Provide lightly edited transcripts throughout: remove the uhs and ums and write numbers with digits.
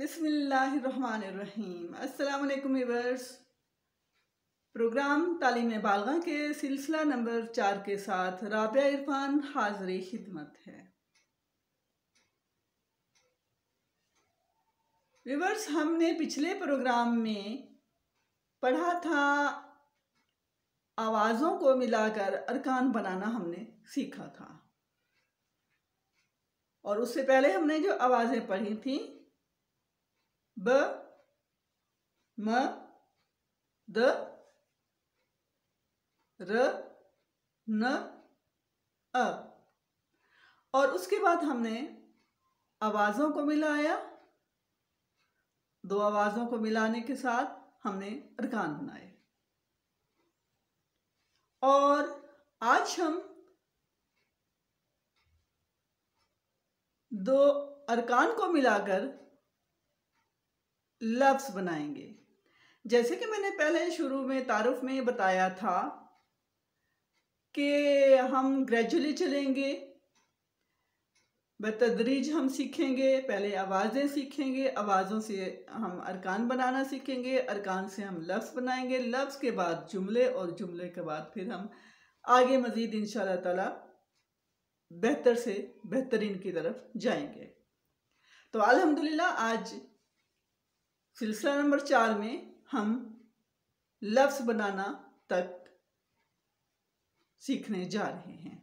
बिस्मिल्लाहिर्रहमानिर्रहीम। अस्सलाम वालेकुम व्यूअर्स। प्रोग्राम तालीम बालगा के सिलसिला नंबर 4 के साथ राबिया इरफान हाज़िर खिदमत है। व्यूअर्स, हमने पिछले प्रोग्राम में पढ़ा था, आवाज़ों को मिलाकर अरकान बनाना हमने सीखा था। और उससे पहले हमने जो आवाज़ें पढ़ी थी, ब, म, द, र, न, अ, और उसके बाद हमने आवाज़ों को मिलाया। दो आवाज़ों को मिलाने के साथ हमने अरकान बनाए। और आज हम दो अरकान को मिलाकर लफ्ज़ बनाएंगे। जैसे कि मैंने पहले शुरू में तारुफ में बताया था कि हम ग्रेजुअली चलेंगे, बतदरीज हम सीखेंगे। पहले आवाज़ें सीखेंगे, आवाज़ों से हम अरकान बनाना सीखेंगे, अरकान से हम लफ्ज़ बनाएंगे, लफ्ज़ के बाद जुमले, और जुमले के बाद फिर हम आगे मज़ीद इंशाअल्लाह ताला बेहतर से बेहतरीन की तरफ जाएंगे। तो अल्हम्दुलिल्लाह आज सिलसिला नंबर 4 में हम लफ्ज़ बनाना तक सीखने जा रहे हैं।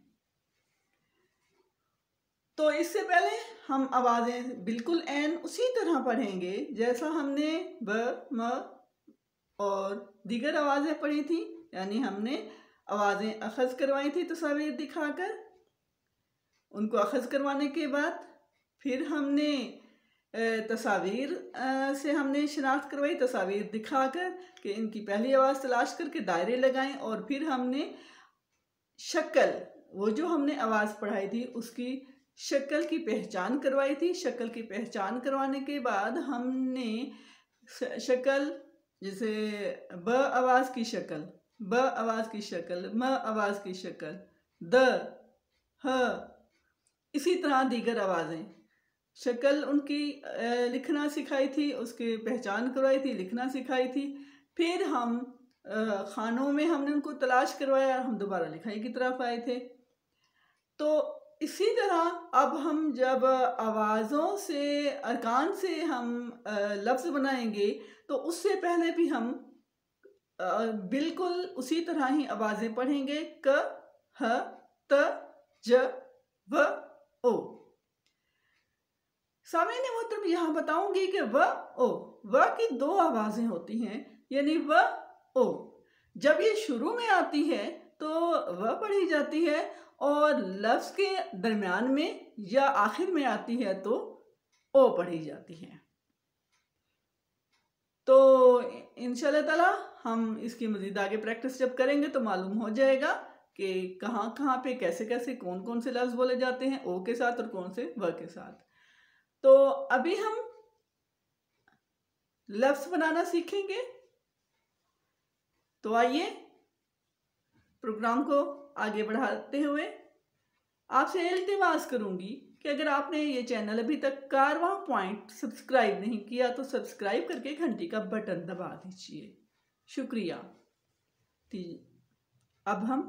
तो इससे पहले हम आवाज़ें बिल्कुल ऐन उसी तरह पढ़ेंगे जैसा हमने ब, म और दीगर आवाज़ें पढ़ी थी। यानी हमने आवाज़ें अखज़ करवाई थी तस्वीर दिखाकर। उनको अखज़ करवाने के बाद फिर हमने तस्वीर से हमने शनाख्त करवाई, तस्वीर दिखाकर कि इनकी पहली आवाज़ तलाश करके दायरे लगाएं। और फिर हमने शक्ल, वो जो हमने आवाज़ पढ़ाई थी उसकी शक्ल की पहचान करवाई थी। शक्ल की पहचान करवाने के बाद हमने शक्ल, जैसे ब आवाज़ की शक्ल, ब आवाज़ की शक्ल, म आवाज़ की शक्ल, द, ह, इसी तरह दीगर आवाज़ें, शक्ल उनकी लिखना सिखाई थी, उसकी पहचान करवाई थी, लिखना सिखाई थी। फिर हम खानों में हमने उनको तलाश करवाया, हम दोबारा लिखाई की तरफ आए थे। तो इसी तरह अब हम जब आवाज़ों से, अरकान से हम लफ्ज़ बनाएंगे, तो उससे पहले भी हम बिल्कुल उसी तरह ही आवाज़ें पढ़ेंगे। क, ह, त, ज, व, ओ। सामईन मोहतरम, यहाँ बताऊंगी कि व, ओ, व की दो आवाज़ें होती हैं, यानी व, ओ। जब ये शुरू में आती है तो व पढ़ी जाती है, और लफ्ज़ के दरमियान में या आखिर में आती है तो ओ पढ़ी जाती है। तो इंशाअल्लाह ताला हम इसकी मज़ीद आगे प्रैक्टिस जब करेंगे तो मालूम हो जाएगा कि कहाँ कहाँ पे कैसे कैसे कौन कौन से लफ्ज़ बोले जाते हैं ओ के साथ और कौन से व के साथ। तो अभी हम लफ्ज़ बनाना सीखेंगे। तो आइए प्रोग्राम को आगे बढ़ाते हुए आपसे इल्तिमास करूंगी कि अगर आपने ये चैनल अभी तक कारवां पॉइंट सब्सक्राइब नहीं किया तो सब्सक्राइब करके घंटी का बटन दबा दीजिए। शुक्रिया। अब हम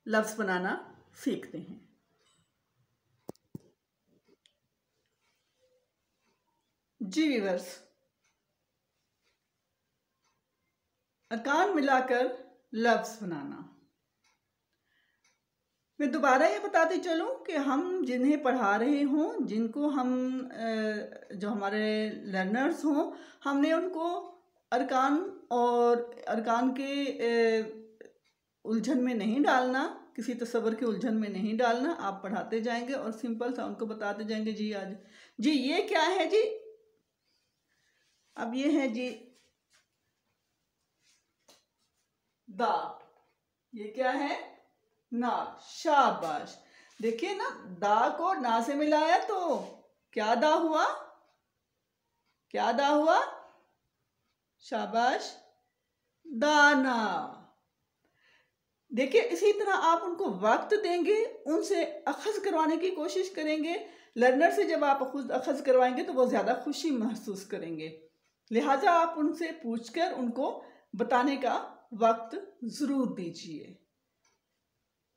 लफ्ज़ बनाना सीखते हैं। जी व्यूअर्स, अरकान मिलाकर लफ्ज़ बनाना। मैं दोबारा ये बताती चलूँ कि हम जिन्हें पढ़ा रहे हों, जिनको हम जो हमारे लर्नर्स हों, हमने उनको अरकान और अरकान के उलझन में नहीं डालना, किसी तस्वर के उलझन में नहीं डालना। आप पढ़ाते जाएंगे और सिंपल सा उनको बताते जाएंगे। जी आज जी ये क्या है जी, अब ये है जी दा, ये क्या है ना। शाबाश। देखिए ना, दा को ना से मिलाया तो क्या दा हुआ, क्या दा हुआ, शाबाश, दाना। देखिए इसी तरह आप उनको वक्त देंगे, उनसे अखज़ करवाने की कोशिश करेंगे, लर्नर से जब आप खुद अखज़ करवाएंगे तो वो ज़्यादा खुशी महसूस करेंगे। लिहाजा आप उनसे पूछकर उनको बताने का वक्त ज़रूर दीजिए।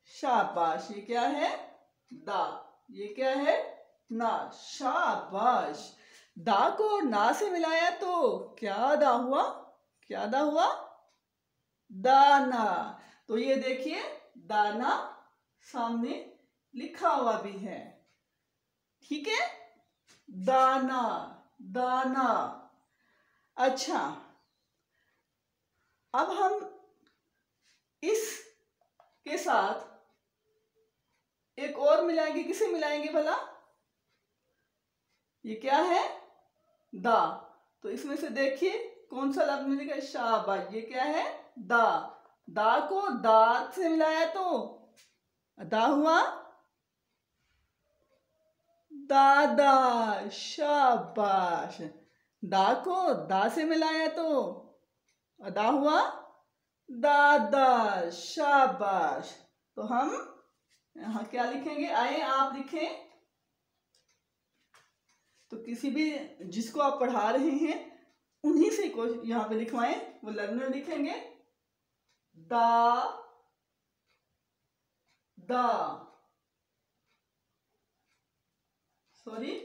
शाबाश, ये क्या है? दा। ये क्या है? ना। शाबाश। दा को ना से मिलाया तो क्या दा हुआ? क्या दा हुआ? दाना। तो ये देखिए दाना सामने लिखा हुआ भी है, ठीक है? दाना, दाना। अच्छा, अब हम इस के साथ एक और मिलाएंगे। किसे मिलाएंगे भला? ये क्या है? दा। तो इसमें से देखिए कौन सा लफ्ज मिलेगा? शाबाश। ये क्या है? दा। दा को दा से मिलाया तो दा हुआ दादा। शाबाश। दा को दा से मिलाया तो अदा हुआ दादा। शाबाश। तो हम यहाँ क्या लिखेंगे? आए आप लिखें। तो किसी भी जिसको आप पढ़ा रहे हैं उन्हीं से यहाँ पे लिखवाएं। वो लर्नर लिखेंगे दा, दा। सॉरी,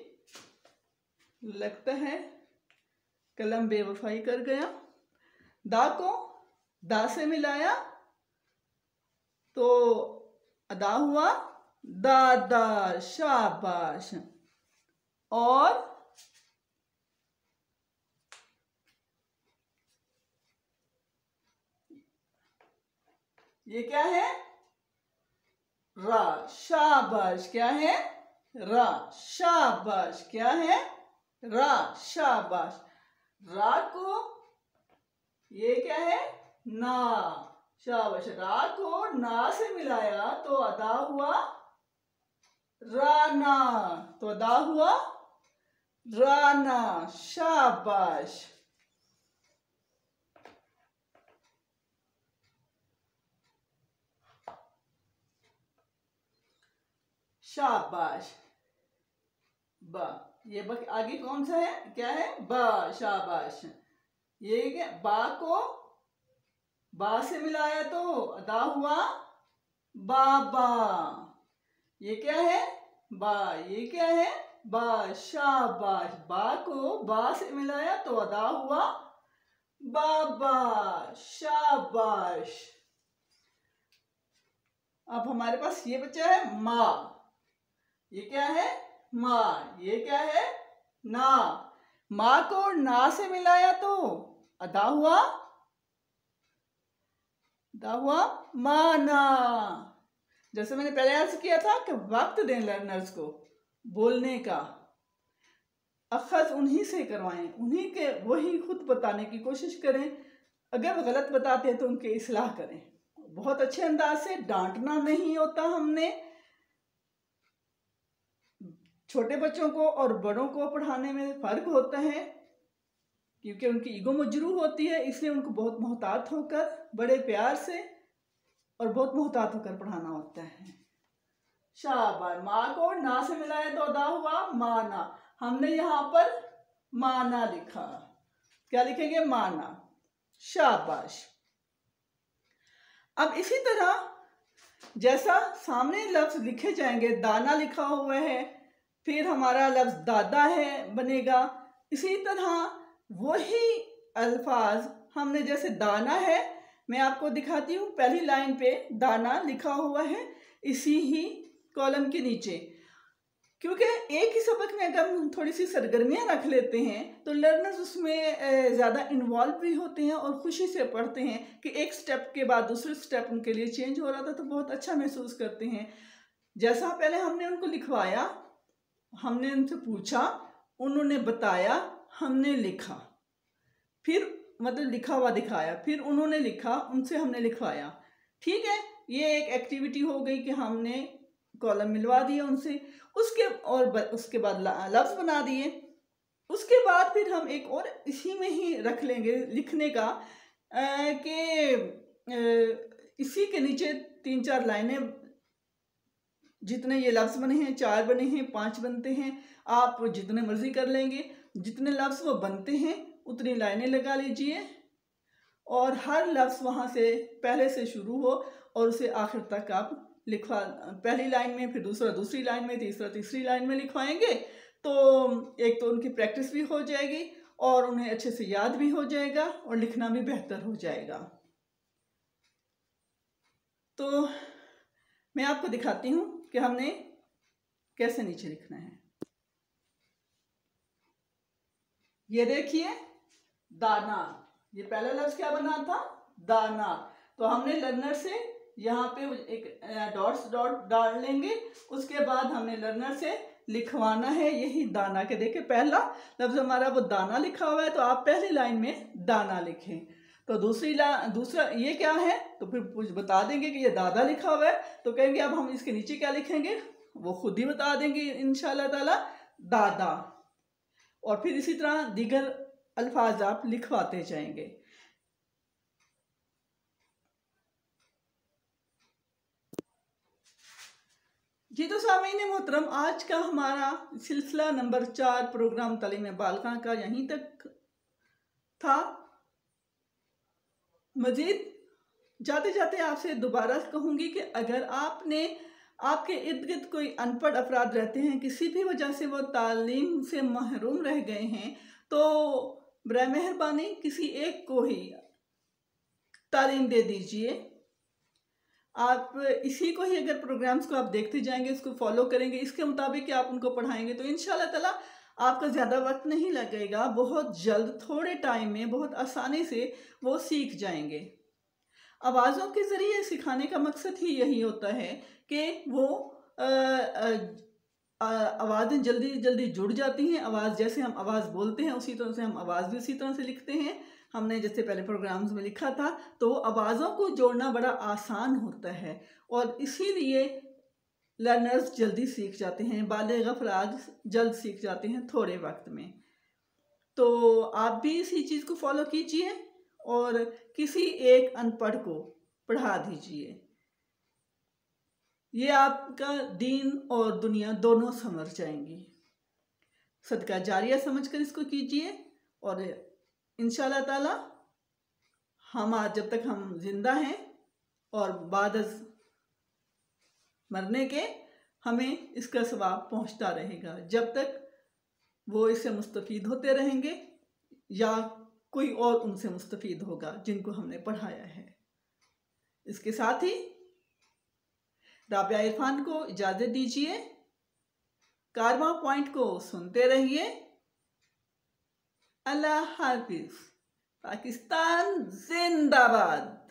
लगता है कलम बेवफाई कर गया। दा को दा से मिलाया तो अदा हुआ दादा। शाबाश। और ये क्या है? रा। शाबाश। क्या है? रा। शाबाश। क्या है? रा। शाबाश। रा को ये क्या है? ना। शाबाश। रा को ना से मिलाया तो अदा हुआ राना। तो अदा हुआ राना। शाबाश। शाबाश। बा। ये बा आगे कौन सा है? क्या है? बा। शाबाश। ये क्या? बा को बा से मिलाया तो अदा हुआ बाबा। ये क्या है? बा। ये क्या है? बा। शाबाश। बा को बा से मिलाया तो अदा हुआ बाबा। शाबाश। अब हमारे पास ये बचा है माँ। ये क्या है? माँ। ये क्या है? ना। माँ को ना से मिलाया तो अदा हुआ माना। जैसे मैंने पहले अर्ज किया था कि वक्त दें लर्नर्स को बोलने का, अखज़ उन्हीं से करवाएं, उन्हीं के वही खुद बताने की कोशिश करें। अगर वो गलत बताते हैं तो उनकी इस्लाह करें। बहुत अच्छे अंदाज से, डांटना नहीं होता। हमने छोटे बच्चों को और बड़ों को पढ़ाने में फ़र्क होता है, क्योंकि उनकी ईगो मजरूह होती है, इसलिए उनको बहुत मोहतात होकर, बड़े प्यार से और बहुत मोहतात होकर पढ़ाना होता है। शाबाश। माँ को ना से मिलाया तो अदा हुआ माना। हमने यहाँ पर माना लिखा। क्या लिखेंगे? माना। शाबाश। अब इसी तरह जैसा सामने लफ्ज लिखे जाएंगे, दाना लिखा हुआ है, फिर हमारा लफ्ज दादा है बनेगा। इसी तरह वही अल्फाज हमने, जैसे दाना है, मैं आपको दिखाती हूँ। पहली लाइन पे दाना लिखा हुआ है, इसी ही कॉलम के नीचे। क्योंकि एक ही सबक में अगर हम थोड़ी सी सरगर्मियाँ रख लेते हैं तो लर्नर्स उसमें ज़्यादा इन्वॉल्व भी होते हैं और खुशी से पढ़ते हैं कि एक स्टेप के बाद दूसरे स्टेप उनके लिए चेंज हो रहा था, तो बहुत अच्छा महसूस करते हैं। जैसा पहले हमने उनको लिखवाया, हमने उनसे पूछा, उन्होंने बताया, हमने लिखा, फिर मतलब लिखा हुआ दिखाया, फिर उन्होंने लिखा, उनसे हमने लिखवाया। ठीक है, ये एक एक्टिविटी हो गई कि हमने कॉलम मिलवा दिया उनसे। उसके बाद लफ्ज़ बना दिए। उसके बाद फिर हम एक और इसी में ही रख लेंगे लिखने का कि इसी के नीचे 3-4 लाइनें जितने ये लफ्ज़ बने हैं, 4 बने हैं, 5 बनते हैं, आप जितने मर्जी कर लेंगे। जितने लफ्ज़ वो बनते हैं उतनी लाइनें लगा लीजिए और हर लफ्ज़ वहाँ से पहले से शुरू हो और उसे आखिर तक आप लिखवा, पहली लाइन में, फिर दूसरा दूसरी लाइन में, तीसरा तीसरी लाइन में लिखवाएंगे तो एक तो उनकी प्रैक्टिस भी हो जाएगी और उन्हें अच्छे से याद भी हो जाएगा और लिखना भी बेहतर हो जाएगा। तो मैं आपको दिखाती हूँ कि हमने कैसे नीचे लिखना है। ये देखिए, दाना, ये पहला लफ्ज़ क्या बना था? दाना। तो हमने लर्नर से यहाँ पे एक डॉट्स डॉट डाल लेंगे, उसके बाद हमने लर्नर से लिखवाना है यही दाना के। देखिए पहला लफ्ज़ हमारा वो दाना लिखा हुआ है, तो आप पहली लाइन में दाना लिखें। तो दूसरा ये क्या है, तो फिर कुछ बता देंगे कि ये दादा लिखा हुआ है, तो कहेंगे अब हम इसके नीचे क्या लिखेंगे, वो खुद ही बता देंगे इंशाल्लाह ताला, दादा। और फिर इसी तरह दीगर अल्फाज आप लिखवाते जाएंगे। जी तो सामीन मोहतरम, आज का हमारा सिलसिला नंबर 4 प्रोग्राम तालीम बालिगा का यहीं तक था। मज़ीद जाते जाते आपसे दोबारा कहूँगी कि अगर आपके इर्द गिर्द कोई अनपढ़ अफराद रहते हैं, किसी भी वजह से वो तालीम से महरूम रह गए हैं, तो बराए मेहरबानी किसी एक को ही तालीम दे दीजिए। आप इसी को ही अगर प्रोग्राम्स को आप देखते जाएंगे, इसको फॉलो करेंगे, इसके मुताबिक आप उनको पढ़ाएंगे तो इंशाल्लाह ताला आपका ज़्यादा वक्त नहीं लगेगा, बहुत जल्द थोड़े टाइम में बहुत आसानी से वो सीख जाएंगे। आवाज़ों के ज़रिए सिखाने का मकसद ही यही होता है कि वो आवाज़ें जल्दी जल्दी जुड़ जाती हैं। आवाज़ जैसे हम आवाज़ बोलते हैं उसी तरह से हम आवाज़ भी उसी तरह से लिखते हैं। हमने जैसे पहले प्रोग्राम्स में लिखा था, तो आवाज़ों को जोड़ना बड़ा आसान होता है और इसीलिए लर्नर्स जल्दी सीख जाते हैं, बालिग अफराद जल्द सीख जाते हैं थोड़े वक्त में। तो आप भी इसी चीज़ को फॉलो कीजिए और किसी एक अनपढ़ को पढ़ा दीजिए। ये आपका दीन और दुनिया दोनों संवर जाएंगी। सदका जारिया समझकर इसको कीजिए और इंशाल्लाह ताला हम आज जब तक हम जिंदा हैं और बाद मरने के हमें इसका सवाब पहुंचता रहेगा, जब तक वो इससे मुस्तफ़ीद होते रहेंगे या कोई और उनसे मुस्तफ़ीद होगा जिनको हमने पढ़ाया है। इसके साथ ही राबिया इरफान को इजाज़त दीजिए। कारवां पॉइंट को सुनते रहिए। अल्लाह हाफिज़। पाकिस्तान जिंदाबाद।